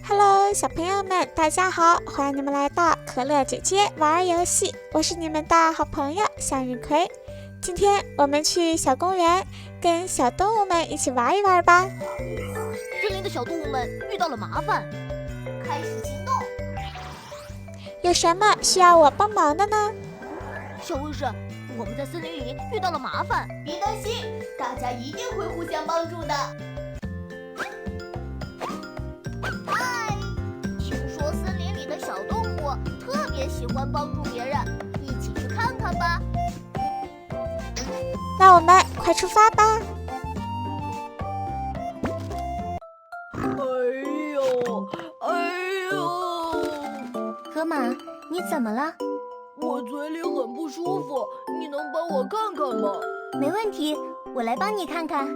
Hello， 小朋友们，大家好，欢迎你们来到可乐姐姐玩游戏，我是你们的好朋友向日葵。今天我们去小公园，跟小动物们一起玩一玩吧。森林的小动物们遇到了麻烦，开始行动。有什么需要我帮忙的呢？小卫士，我们在森林里遇到了麻烦。别担心，大家一定会互相帮助的。嗨，听说森林里的小动物特别喜欢帮助别人，一起去看看吧。那我们快出发吧。哎呦！河马，你怎么了？我嘴里很不舒服，你能帮我看看吗？没问题，我来帮你看看。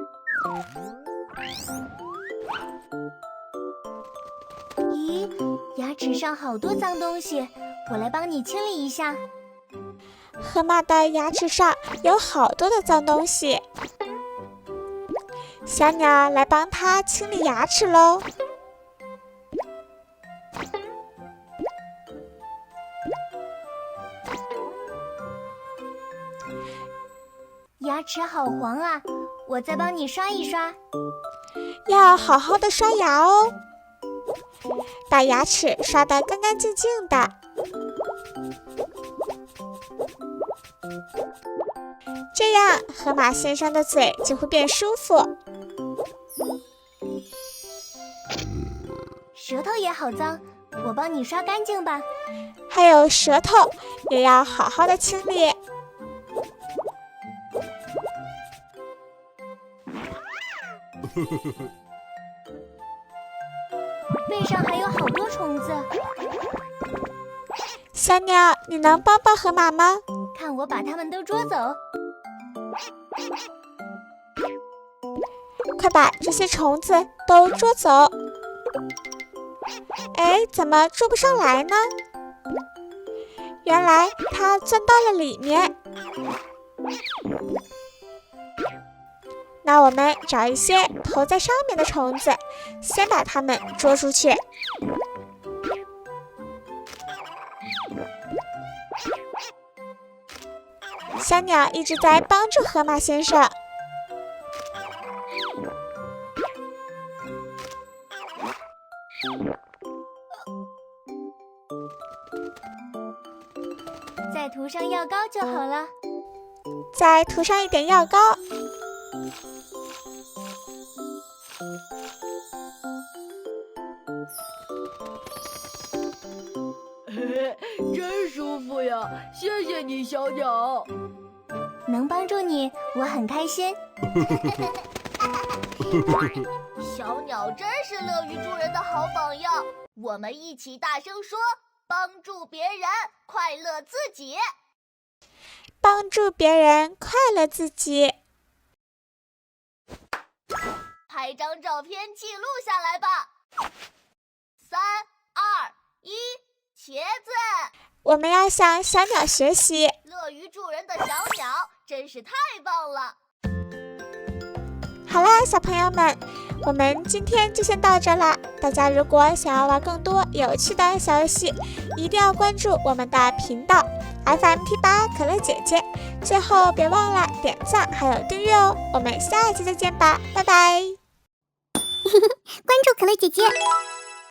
咦，牙齿上好多脏东西，我来帮你清理一下。河马的牙齿上有好多的脏东西，小鸟来帮它清理牙齿喽。牙齿好黄啊，我再帮你刷一刷。要好好的刷牙哦，把牙齿刷得干干净净的。这样河马先生的嘴就会变舒服。舌头也好脏，我帮你刷干净吧。还有舌头也要好好的清理。背上还有好多虫子，小鸟，你能帮帮河马吗？看我把它们都捉走。快把这些虫子都捉走。哎，怎么捉不上来呢？原来它钻到了里面。那我们找一些头在上面的虫子，先把它们捉出去。小鸟一直在帮助河马先生。再涂上药膏就好了。再涂上一点药膏。真舒服呀！谢谢你，小鸟。能帮助你，我很开心。小鸟真是乐于助人的好榜样，我们一起大声说：帮助别人，快乐自己。帮助别人，快乐自己。拍张照片记录下来吧。3、2、1，茄子。我们要向小鸟学习。乐于助人的小鸟真是太棒了。好啦，小朋友们，我们今天就先到这啦。大家如果想要玩更多有趣的小游戏，一定要关注我们的频道 FMT8可乐姐姐。最后别忘了点赞还有订阅哦。我们下期再见吧，拜拜。关注可乐姐姐。